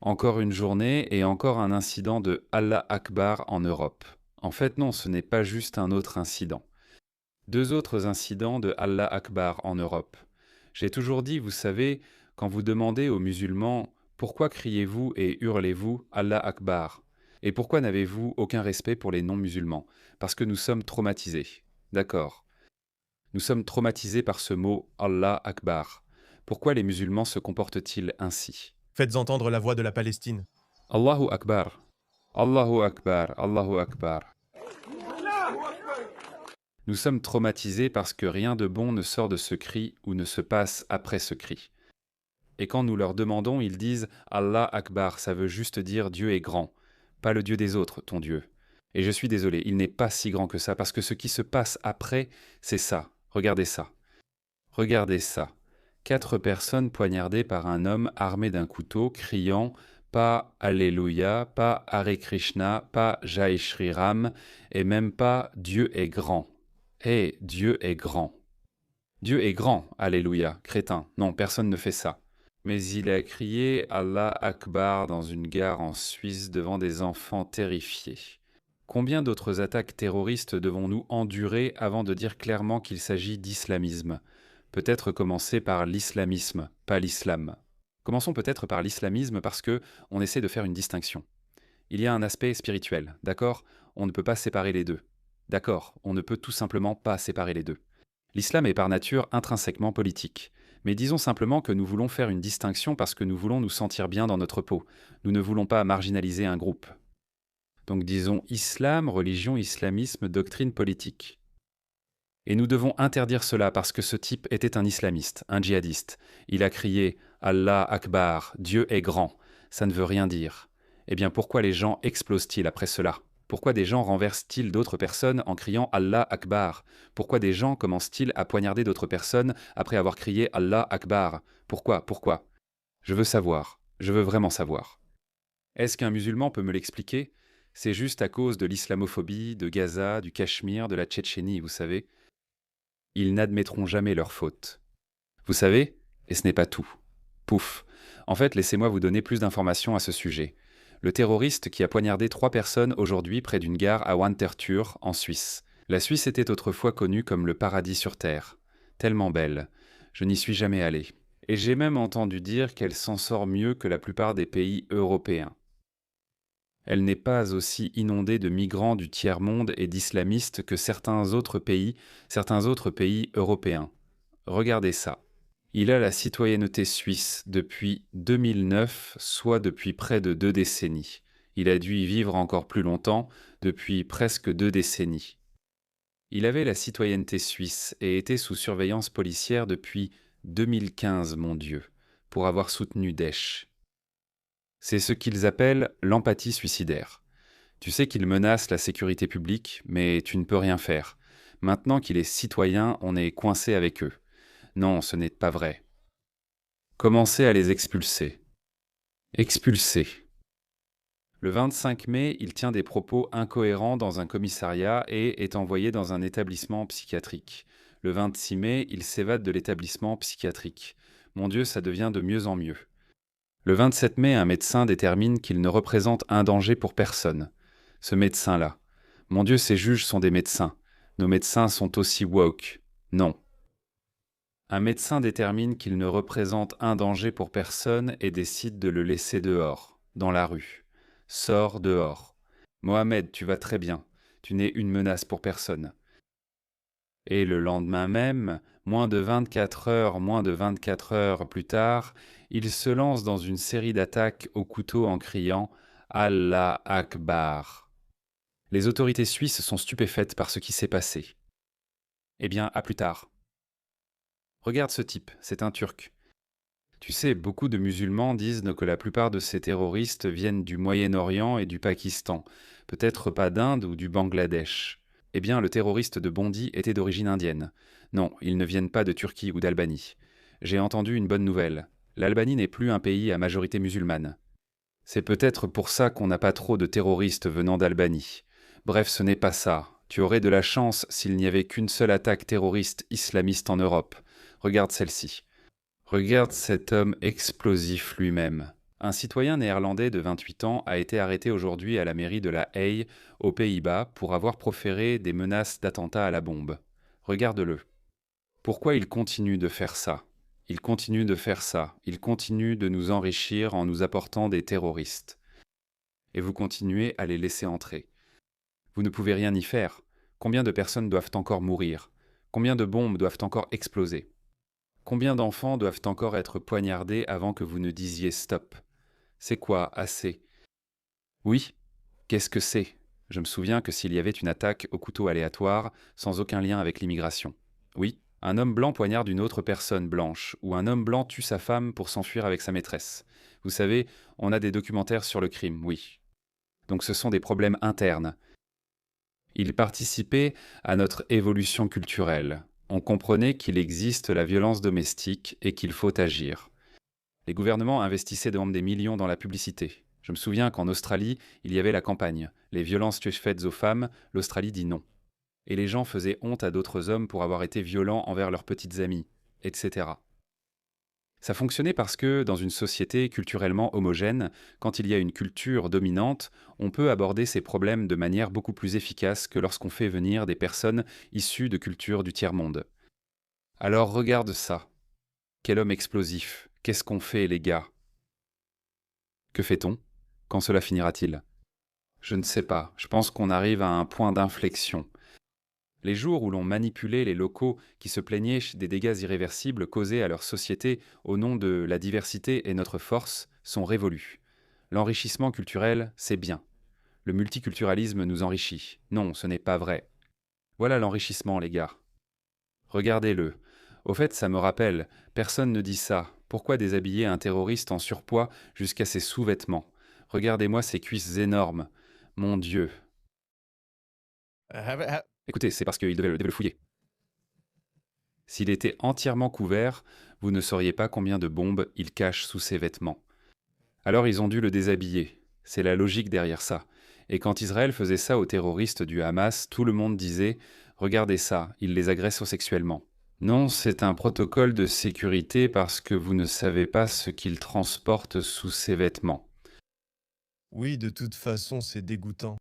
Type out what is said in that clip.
Encore une journée et encore un incident de Allah Akbar en Europe. En fait, non, ce n'est pas juste un autre incident. Deux autres incidents de Allah Akbar en Europe. J'ai toujours dit, vous savez, quand vous demandez aux musulmans pourquoi criez-vous et hurlez-vous Allah Akbar et pourquoi n'avez-vous aucun respect pour les non-musulmans? Parce que nous sommes traumatisés. D'accord. Nous sommes traumatisés par ce mot Allah Akbar. Pourquoi les musulmans se comportent-ils ainsi? Faites entendre la voix de la Palestine. Allahu Akbar. Allahu Akbar. Allahu Akbar. Nous sommes traumatisés parce que rien de bon ne sort de ce cri ou ne se passe après ce cri. Et quand nous leur demandons, ils disent Allah Akbar, ça veut juste dire Dieu est grand, pas le Dieu des autres, ton Dieu. Et je suis désolé, il n'est pas si grand que ça, parce que ce qui se passe après, c'est ça. Regardez ça. Regardez ça. 4 personnes poignardées par un homme armé d'un couteau, criant pas Alléluia, pas Hare Krishna, pas Jai Shri Ram, et même pas Dieu est grand. Eh, Dieu est grand. Dieu est grand, Alléluia, crétin. Non, personne ne fait ça. Mais il a crié Allah Akbar dans une gare en Suisse devant des enfants terrifiés. Combien d'autres attaques terroristes devons-nous endurer avant de dire clairement qu'il s'agit d'islamisme? Peut-être commencer par l'islamisme, pas l'islam. Commençons peut-être par l'islamisme parce que on essaie de faire une distinction. Il y a un aspect spirituel, d'accord? On ne peut pas séparer les deux. D'accord, on ne peut tout simplement pas séparer les deux. L'islam est par nature intrinsèquement politique. Mais disons simplement que nous voulons faire une distinction parce que nous voulons nous sentir bien dans notre peau. Nous ne voulons pas marginaliser un groupe. Donc disons islam, religion, islamisme, doctrine politique. Et nous devons interdire cela parce que ce type était un islamiste, un djihadiste. Il a crié « Allah Akbar, Dieu est grand ». Ça ne veut rien dire. Eh bien pourquoi les gens explosent-ils après cela? Pourquoi des gens renversent-ils d'autres personnes en criant « Allah Akbar » Pourquoi des gens commencent-ils à poignarder d'autres personnes après avoir crié « Allah Akbar » Pourquoi Je veux savoir. Je veux vraiment savoir. Est-ce qu'un musulman peut me l'expliquer? C'est juste à cause de l'islamophobie, de Gaza, du Cachemire, de la Tchétchénie, vous savez. Ils n'admettront jamais leur faute. Vous savez, et ce n'est pas tout. Pouf. En fait, laissez-moi vous donner plus d'informations à ce sujet. Le terroriste qui a poignardé 3 personnes aujourd'hui près d'une gare à Winterthur, en Suisse. La Suisse était autrefois connue comme le paradis sur Terre. Tellement belle. Je n'y suis jamais allé. Et j'ai même entendu dire qu'elle s'en sort mieux que la plupart des pays européens. Elle n'est pas aussi inondée de migrants du tiers-monde et d'islamistes que certains autres pays européens. Regardez ça. Il a la citoyenneté suisse depuis 2009, soit depuis près de 2 décennies. Il a dû y vivre encore plus longtemps, depuis presque 2 décennies. Il avait la citoyenneté suisse et était sous surveillance policière depuis 2015, mon Dieu, pour avoir soutenu Daesh. C'est ce qu'ils appellent l'empathie suicidaire. Tu sais qu'ils menacent la sécurité publique, mais tu ne peux rien faire. Maintenant qu'il est citoyen, on est coincé avec eux. Non, ce n'est pas vrai. Commencez à les expulser. Expulser. Le 25 mai, il tient des propos incohérents dans un commissariat et est envoyé dans un établissement psychiatrique. Le 26 mai, il s'évade de l'établissement psychiatrique. Mon Dieu, ça devient de mieux en mieux. Le 27 mai, un médecin détermine qu'il ne représente un danger pour personne. Ce médecin-là. Mon Dieu, ces juges sont des médecins. Nos médecins sont aussi woke. Non. Un médecin détermine qu'il ne représente un danger pour personne et décide de le laisser dehors, dans la rue. Sors dehors. Mohamed, tu vas très bien. Tu n'es une menace pour personne. Et le lendemain même, moins de 24 heures plus tard, il se lance dans une série d'attaques au couteau en criant « Allah Akbar ». Les autorités suisses sont stupéfaites par ce qui s'est passé. Eh bien, à plus tard. Regarde ce type, c'est un Turc. Tu sais, beaucoup de musulmans disent que la plupart de ces terroristes viennent du Moyen-Orient et du Pakistan, peut-être pas d'Inde ou du Bangladesh. Eh bien, le terroriste de Bondy était d'origine indienne. Non, ils ne viennent pas de Turquie ou d'Albanie. J'ai entendu une bonne nouvelle. L'Albanie n'est plus un pays à majorité musulmane. C'est peut-être pour ça qu'on n'a pas trop de terroristes venant d'Albanie. Bref, ce n'est pas ça. Tu aurais de la chance s'il n'y avait qu'une seule attaque terroriste islamiste en Europe. Regarde celle-ci. Regarde cet homme explosif lui-même. Un citoyen néerlandais de 28 ans a été arrêté aujourd'hui à la mairie de La Haye, aux Pays-Bas, pour avoir proféré des menaces d'attentat à la bombe. Regarde-le. Pourquoi il continue de faire ça? Il continue de faire ça. Il continue de nous enrichir en nous apportant des terroristes. Et vous continuez à les laisser entrer. Vous ne pouvez rien y faire. Combien de personnes doivent encore mourir? Combien de bombes doivent encore exploser? Combien d'enfants doivent encore être poignardés avant que vous ne disiez stop? C'est quoi assez? Oui, qu'est-ce que c'est? Je me souviens que s'il y avait une attaque au couteau aléatoire, sans aucun lien avec l'immigration. Oui, un homme blanc poignarde une autre personne blanche, ou un homme blanc tue sa femme pour s'enfuir avec sa maîtresse. Vous savez, on a des documentaires sur le crime, oui. Donc ce sont des problèmes internes. Ils participaient à notre évolution culturelle. On comprenait qu'il existe la violence domestique et qu'il faut agir. Les gouvernements investissaient des millions dans la publicité. Je me souviens qu'en Australie, il y avait la campagne. Les violences faites aux femmes, l'Australie dit non. Et les gens faisaient honte à d'autres hommes pour avoir été violents envers leurs petites amies, etc. Ça fonctionnait parce que, dans une société culturellement homogène, quand il y a une culture dominante, on peut aborder ces problèmes de manière beaucoup plus efficace que lorsqu'on fait venir des personnes issues de cultures du tiers-monde. Alors regarde ça. Quel homme explosif. Qu'est-ce qu'on fait, les gars? Que fait-on? Quand cela finira-t-il? Je ne sais pas. Je pense qu'on arrive à un point d'inflexion. Les jours où l'on manipulait les locaux qui se plaignaient des dégâts irréversibles causés à leur société au nom de la diversité et notre force sont révolus. L'enrichissement culturel, c'est bien. Le multiculturalisme nous enrichit. Non, ce n'est pas vrai. Voilà l'enrichissement, les gars. Regardez-le. Au fait, ça me rappelle, personne ne dit ça. Pourquoi déshabiller un terroriste en surpoids jusqu'à ses sous-vêtements? Regardez-moi ces cuisses énormes. Mon Dieu. Écoutez, c'est parce qu'il devait le fouiller. S'il était entièrement couvert, vous ne sauriez pas combien de bombes il cache sous ses vêtements. Alors ils ont dû le déshabiller. C'est la logique derrière ça. Et quand Israël faisait ça aux terroristes du Hamas, tout le monde disait « Regardez ça, il les agresse sexuellement ». Non, c'est un protocole de sécurité parce que vous ne savez pas ce qu'il transporte sous ses vêtements. Oui, de toute façon, c'est dégoûtant.